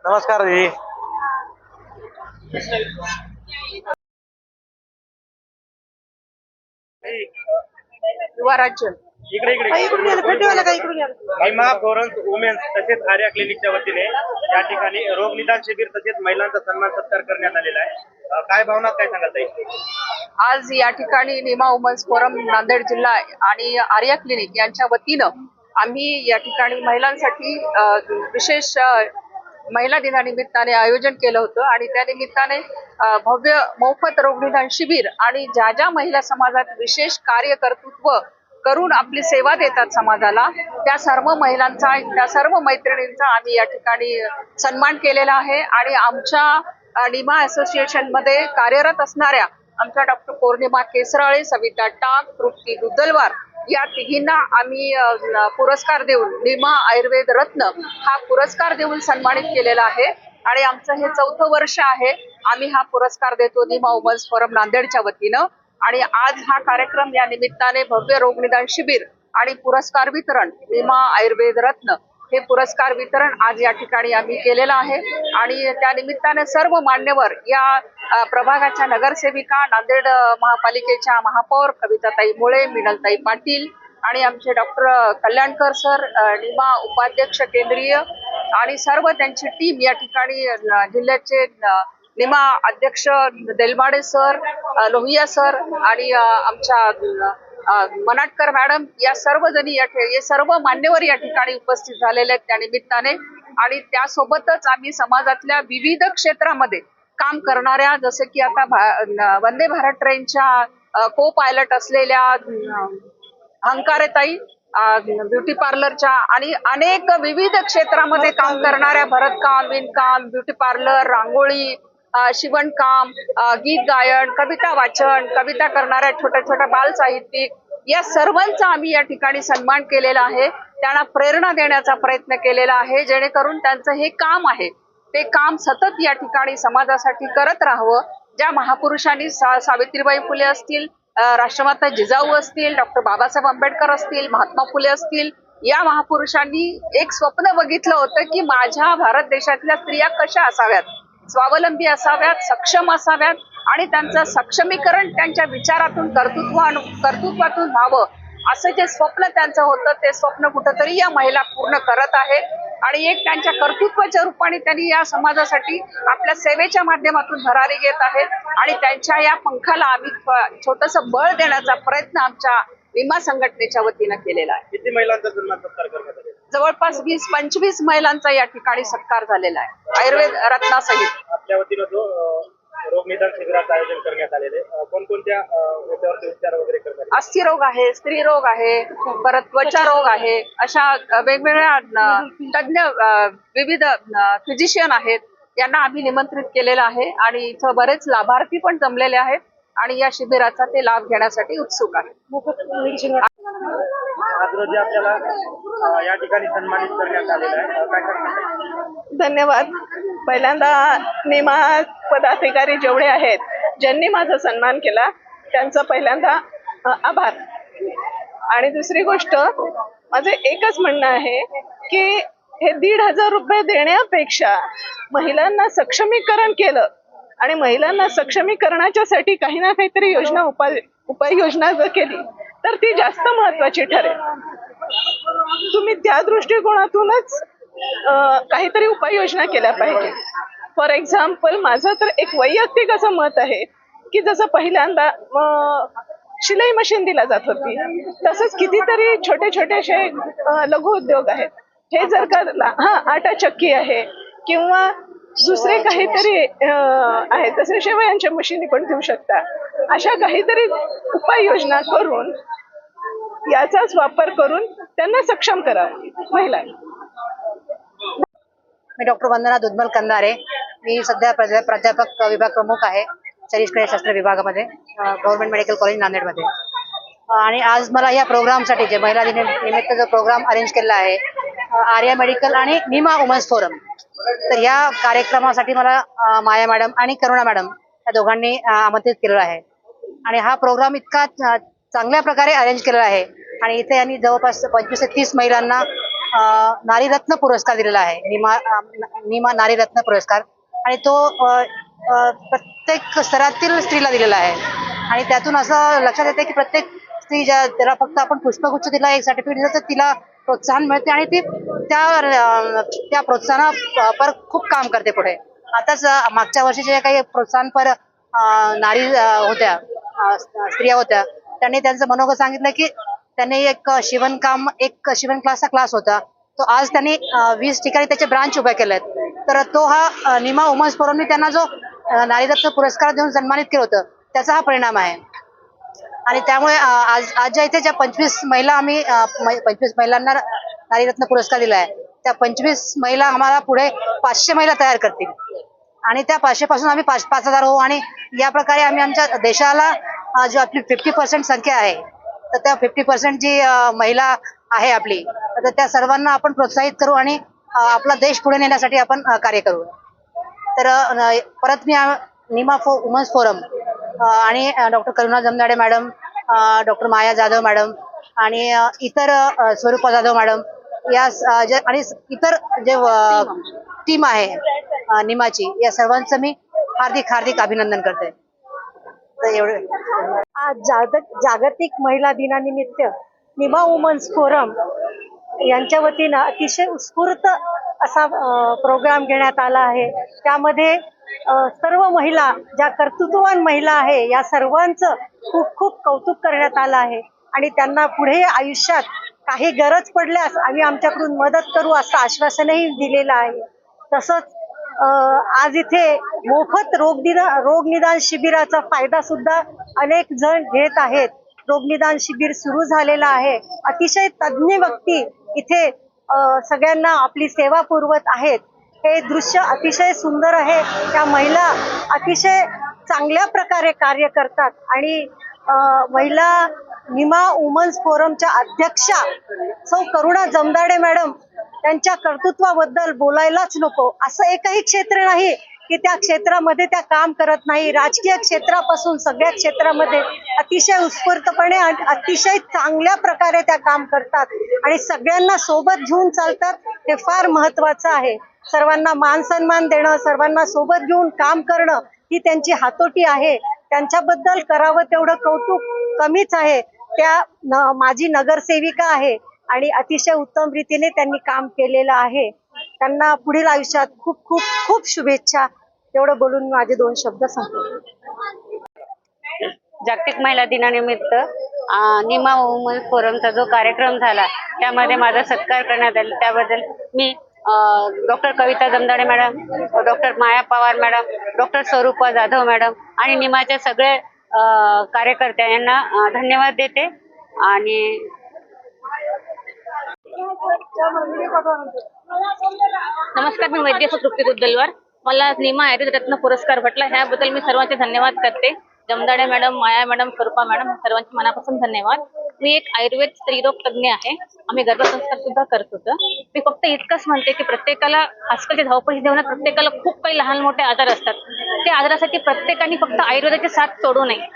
नमस्कार दीदी। युवा राज्य इकडे इकडे महिमा फोरन्स वुमेन्स तसेच आर्या क्लिनिकच्या वतीने या ठिकाणी रोग निदान शिबिर तसेच महिलांचा सन्मान सत्कार करण्यात आलेला आहे। काय भावना काय सांगाल ताई? आज या ठिकाणी निमा वुमन्स फोरम नांदेड जिल्हा आणि आर्या क्लिनिक यांच्या वतीनं आम्ही या ठिकाणी महिलांसाठी विशेष महिला दिनानिमित्ताने आयोजन केलं होतं आणि त्या निमित्ताने भव्य मोफत रोगनिदान शिबिर आणि ज्या ज्या महिला समाजात विशेष कार्य कर्तृत्व करून आपली सेवा देतात समाजाला त्या सर्व महिलांचा त्या सर्व मैत्रिणींचा आम्ही या ठिकाणी सन्मान केलेला आहे। आणि आमच्या निमा असोसिएशन मध्ये कार्यरत असणाऱ्या आमच्या डॉक्टर पौर्णिमा केसराळे, सविता टाक, तृप्ती दुद्दलवार या तिघींना आम्ही पुरस्कार देऊन निमा आयुर्वेद रत्न हा पुरस्कार देऊन सन्मानित केलेला आहे। आणि आमचं हे 4थं वर्ष आहे आम्ही हा पुरस्कार देतो निमा वुमन्स फोरम नांदेडच्या वतीनं। आणि आज हा कार्यक्रम या निमित्ताने भव्य रोगनिदान शिबिर आणि पुरस्कार वितरण निमा आयुर्वेद रत्न हे पुरस्कार वितरण आज या ठिकाणी आम्ही केलेलं आहे। आणि त्या निमित्ताने सर्व मान्यवर या प्रभागाच्या नगरसेविका, नांदेड महापालिकेच्या महापौर कविताताई मुळे, मिनलताई पाटील आणि आमचे डॉक्टर कल्याणकर सर, निमा उपाध्यक्ष केंद्रीय आणि सर्व त्यांची टीम या ठिकाणी जिल्ह्याचे निमा अध्यक्ष देलमाडे सर, लोहिया सर आणि आमच्या मनाटकर मॅडम या सर्व जणी हे सर्व मान्यवर या ठिकाणी उपस्थित झालेले आहेत त्या निमित्ताने। आणि त्यासोबतच आम्ही समाजातल्या विविध क्षेत्रामध्ये काम करणाऱ्या जसे की आता वंदे भारत ट्रेनच्या को पायलट असलेल्या हंकारेताई, ब्युटी पार्लरच्या आणि अनेक विविध क्षेत्रामध्ये काम करणाऱ्या भरतकाम, विणकाम, ब्युटी पार्लर, रांगोळी, शिवणकाम, गीत गायन, कविता वाचन, कविता करणाऱ्या छोट्या छोट्या बाल साहित्यिक या सर्वांचा आम्ही या ठिकाणी सन्मान केलेला आहे। त्यांना प्रेरणा देण्याचा प्रयत्न केलेला आहे जेणेकरून त्यांचं हे काम आहे ते काम सतत या ठिकाणी समाजासाठी करत राहावं। ज्या महापुरुषांनी सावित्रीबाई फुले असतील, राष्ट्रमाता जिजाऊ असतील, डॉक्टर बाबासाहेब आंबेडकर असतील, महात्मा फुले असतील, या महापुरुषांनी एक स्वप्न बघितलं होतं की माझ्या भारत देशातल्या स्त्रिया कशा असाव्यात, स्वावलंबी असाव्यात, सक्षम असाव्यात आणि त्यांचं सक्षमीकरण त्यांच्या विचारातून कर्तृत्वातून व्हावं असं जे स्वप्न त्यांचं होतं ते स्वप्न कुठंतरी या महिला पूर्ण करत आहेत। आणि एक त्यांच्या कर्तृत्वाच्या रूपाने त्यांनी या समाजासाठी आपल्या सेवेच्या माध्यमातून भरारी घेत आहेत आणि त्यांच्या या पंखाला आम्ही छोटंसं बळ देण्याचा प्रयत्न आमच्या निमा संघटनेच्या वतीनं केलेला आहे। किती महिलांचा सन्मान सत्कार करण्यात आला? जवळपास 20-25 महिलांचा या ठिकाणी सत्कार झालेला आहे आयुर्वेद रत्नासहित। आपल्या वतीनं जो रोग निदान शिबिराचं आयोजन करण्यात आलेले कोणकोणत्या विषयावरती उपचार वगैरे करण्यात? अस्थिरोग आहे, स्त्री रोग आहे, परत त्वचा रोग आहे, अशा वेगवेगळ्या तज्ञ विविध फिजिशियन आहेत यांना आम्ही निमंत्रित केलेलं आहे आणि इथं बरेच लाभार्थी पण जमलेले आहेत आणि या शिबिराचा ते लाभ घेण्यासाठी उत्सुक आहेत। आज रोजी आपल्याला या ठिकाणी सन्मानित करण्यात आलेलं आहे, काय करण्यात? धन्यवाद। पहिल्यांदा निमा पदाधिकारी जेवढे आहेत ज्यांनी माझा सन्मान केला त्यांचा पहिल्यांदा आभार। आणि दुसरी गोष्ट माझे एकच म्हणणं आहे की हे 1,500 रुपये देण्यापेक्षा महिलांना सक्षमीकरण केलं आणि महिलांना सक्षमीकरणाच्यासाठी काही ना काहीतरी योजना उपाययोजना जर केली तर ती जास्त महत्वाची ठरेल। तुम्ही त्या दृष्टिकोनातूनच काहीतरी उपाययोजना केल्या पाहिजे। फॉर एक्झाम्पल माझं तर एक वैयक्तिक असं मत आहे की जसं पहिल्यांदा शिलाई मशीन दिला जात होती तसंच कितीतरी छोटे छोटे असे लघु उद्योग आहेत हे जर का आटा चक्की आहे किंवा दुसरे काहीतरी आहे तसे शेवयांच्या मशीनी पण देऊ शकता। अशा काहीतरी उपाययोजना करून याचाच वापर करून त्यांना सक्षम करावं महिलांना। मी डॉक्टर वंदना दुधमल कंदारे, मी सध्या प्राध्यापक विभाग प्रमुख आहे शरीरक्रियाशास्त्र विभागामध्ये गव्हर्नमेंट मेडिकल कॉलेज नांदेडमध्ये। आणि आज मला या प्रोग्रामसाठी जे महिला दिनानिमित्त जो प्रोग्राम अरेंज केला आहे आर्या मेडिकल आणि निमा वुमन्स फोरम, तर या कार्यक्रमासाठी मला माया मॅडम आणि करुणा मॅडम या दोघांनी आमंत्रित केलेलं आहे। आणि हा प्रोग्राम इतका चांगल्या प्रकारे अरेंज केलेला आहे आणि इथे यांनी जवळपास 25 ते 30 महिलांना नारीरत्न पुरस्कार दिलेला आहे, निमा नारीरत्न पुरस्कार. आणि तो प्रत्येक स्तरातील स्त्रीला दिलेला आहे. आणि त्यातून असं लक्षात येते की प्रत्येक स्त्री त्याला फक्त आपण पुष्पगुच्छ दिला, एक सर्टिफिकेट दिलं तर तिला प्रोत्साहन मिळते आणि ती त्या प्रोत्साहनापर खूप काम करते पुढे. आताच मागच्या वर्षीचे काही प्रोत्साहनपर नारी होत्या, स्त्रिया होत्या, त्यांनी त्यांचं मनोगत सांगितलं की त्यांनी एक शिवण क्लासचा क्लास होता, तो आज त्यांनी 20 ठिकाणी त्याचे ब्रांच उभे केलेत. तर तो हा निमा वुमन्स फोरमने त्यांना जो नारीरत्न पुरस्कार देऊन सन्मानित केलं होतं, त्याचा हा परिणाम आहे. आणि त्यामुळे आजच्या इथे ज्या 25 महिला आम्ही 25 महिलांना नारीरत्न पुरस्कार दिला आहे, त्या 25 महिला आम्हाला पुढे 500 महिला तयार करतील आणि त्या 500 पासून आम्ही 5,000 होऊ. आणि या प्रकारे आम्ही आमच्या देशाला जो आपली 50% संख्या आहे, तर त्या 50% जी महिला आहे आपली, तर त्या सर्वांना आपण प्रोत्साहित करू आणि आपला देश पुढे नेण्यासाठी आपण कार्य करू. तर परत मी निमा वुमन्स फोरम आणि डॉक्टर करुणा जमदाडे मॅडम, डॉक्टर माया जाधव मॅडम आणि इतर स्वरूपा जाधव मॅडम आणि इतर जे टीम आहे निमाची, या सर्वांचं मी हार्दिक अभिनंदन करते. तर एवढं. आज जागतिक महिला दिनानिमित्त निमा वुमन्स फोरम यांच्या वतीनं अतिशय उत्स्फूर्त असा प्रोग्राम घेण्यात आला आहे. त्यामध्ये सर्व महिला, ज्या कर्तृत्ववान महिला आहे, या सर्वांचं खूप खूप कौतुक करण्यात आलं आहे आणि त्यांना पुढे आयुष्यात काही गरज पडल्यास आम्ही आमच्याकडून मदत करू असं आश्वासनही दिलेलं आहे. तसंच आज इथे मोफत रोग निदान शिबिराचा फायदा सुद्धा अनेक जण घेत आहेत. रोग निदान शिबिर सुरू झालेलं आहे. अतिशय तज्ज्ञ व्यक्ती इथे सगळ्यांना आपली सेवा पुरवत आहेत. हे दृश्य अतिशय सुंदर आहे. त्या महिला अतिशय चांगल्या प्रकारे कार्य करतात आणि महिला निमा वुमन्स फोरमच्या अध्यक्षा सौ करुणा जमदाडे मॅडम, त्यांच्या कर्तृत्वाबद्दल बोलायलाच नको. असं एकही क्षेत्र नाही की त्या क्षेत्रामध्ये त्या काम करत नाही. राजकीय क्षेत्रापासून सगळ्या क्षेत्रामध्ये अतिशय उत्स्फूर्तपणे आणि अतिशय चांगल्या प्रकारे त्या काम करतात आणि सगळ्यांना सोबत घेऊन चालतात. हे फार महत्वाचं आहे. सर्वांना मान सन्मान देणं, सर्वांना सोबत घेऊन काम करणं ही त्यांची हातोटी आहे. त्यांच्याबद्दल करावं तेवढं कौतुक कमीच आहे. त्या माझी नगरसेविका आहे आणि अतिशय उत्तम रीतीने त्यांनी काम केलेलं आहे. त्यांना पुढील आयुष्यात खूप खूप खूप शुभेच्छा. एवढं बोलून माझे 2 शब्द संपले. जागतिक महिला दिनानिमित्त निमा वुमन्स फोरमचा जो कार्यक्रम झाला, त्यामध्ये माझा सत्कार करण्यात आला. त्याबद्दल मी डॉक्टर कविता जमदाडे मॅडम, डॉक्टर माया पवार मॅडम, डॉक्टर स्वरूपा जाधव मॅडम आणि निमाच्या सगळे कार्यकर्त्या यांना धन्यवाद देते. आणि नमस्कार, मी वैद्य तृप्ती दुद्दलवार. मला निमा आयुर्वेद रत्न पुरस्कार भेटला, ह्याबद्दल मी सर्वांचे धन्यवाद करते. जमदाडे मॅडम, माया मॅडम, स्वरूपा मॅडम, सर्वांचे मनापासून धन्यवाद. मी एक आयुर्वेद स्त्रीरोग तज्ञ आहे. आम्ही गर्भसंस्कार सुद्धा करत होतो. मी फक्त इतकंच म्हणते की प्रत्येकाला आजकालच्या धावपळीच्या जीवनात प्रत्येकाला खूप काही लहान मोठे आजार असतात. त्या आजारासाठी प्रत्येकाने फक्त आयुर्वेदाची साथ सोडू नये.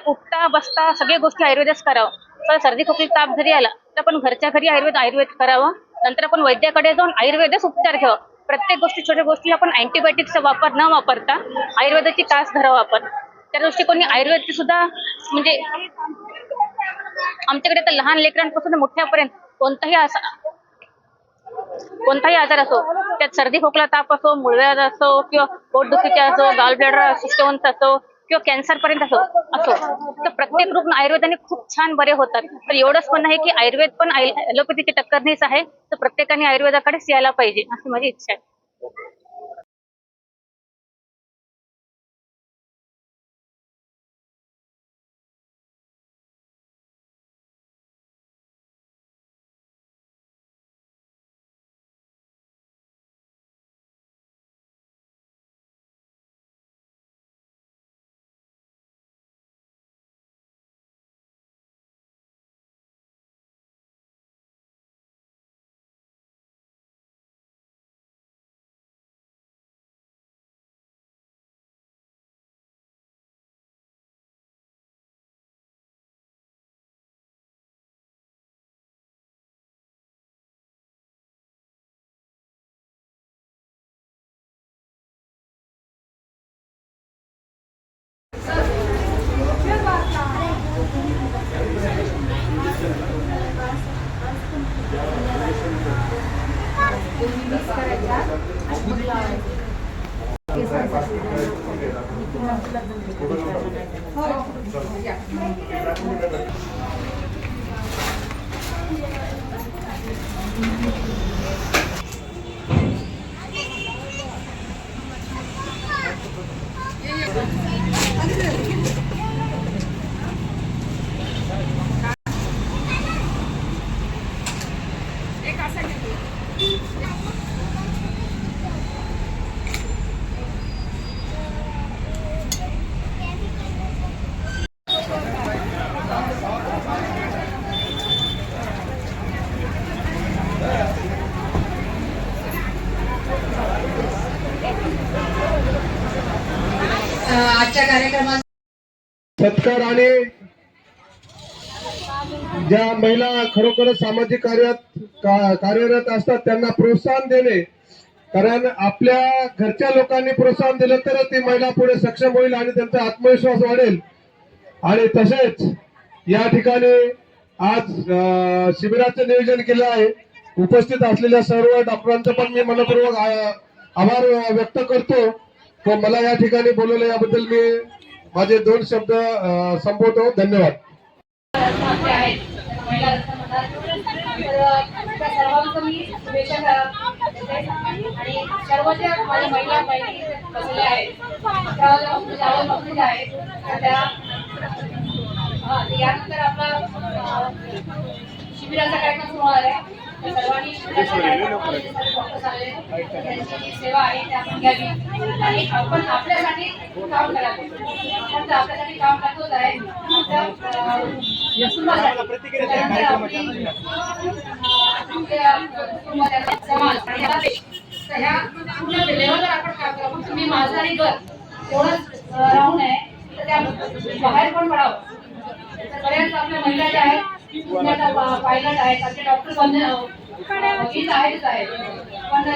उठता बसता सगळ्या गोष्टी आयुर्वेदच करावं. तर सर्दी खोकली ताप जरी आला तर आपण घरच्या घरी आयुर्वेद करावं. नंतर आपण वैद्याकडे जाऊन आयुर्वेदच उपचार घ्यावं. प्रत्येक छोट्या गोष्टी आपण अँटीबायोटिक्सचा वापर न वापरता आयुर्वेदाची तास धरावं आपण. त्या दृष्टिकोनी आयुर्वेदची सुद्धा म्हणजे आमच्याकडे तर लहान लेकरांपासून मोठ्यापर्यंत कोणताही आजार असो, त्यात सर्दी खोकला ताप असो, मूळव्याध असो किंवा पोटदुखीचे असो, गॉल ब्लॅडर स्टोन्स असो किंवा कॅन्सर पर्यंत असो तर प्रत्येक रुग्ण आयुर्वेदाने खूप छान बरे होतात. तर एवढंच म्हणणं आहे की आयुर्वेद पण ॲलोपॅथीची टक्करनीच आहे. तर प्रत्येकाने आयुर्वेदाकडेच यायला पाहिजे अशी माझी इच्छा आहे. आजच्या कार्यक्रमात सत्कार आणि ज्या महिला खरोखरच सामाजिक कार्यात कार्यरत असतात त्यांना प्रोत्साहन देणे, कारण आपल्या घरच्या लोकांनी प्रोत्साहन दिलं तरच ती महिला पुढे सक्षम होईल आणि त्यांचा आत्मविश्वास वाढेल. आणि तसेच या ठिकाणी आज शिबिराचं नियोजन केलं आहे. उपस्थित असलेल्या सर्व डॉक्टरांचं पण मी मनपूर्वक आभार व्यक्त करतो. तो मला या ठिकाणी बोलवलं याबद्दल मी माझे 2 शब्द संपवतो. धन्यवाद. सर्वांचं मी शुभेच्छा आणि सर्व ज्या माझ्या महिला बसल्या आहेत यानंतर आपला शिबिराचा कार्यक्रम सुरू होणार आहे. सर्वांनी त्यांची सेवा आहे ते आपण घ्यावी आणि आपण आपल्यासाठी काम करावे. आपण तर आपल्यासाठी काम करतोच आहे. समाज आणि ह्या पूर्ण लेवलवर आपण काम करावं. तुम्ही माझं आणि घर एवढंच राहू नये तर त्या बाहेर पण पडावं. बऱ्याच आपल्या महिला ज्या आहेत पायलट आहेत, डॉक्टर बनणे आहेच आहे पण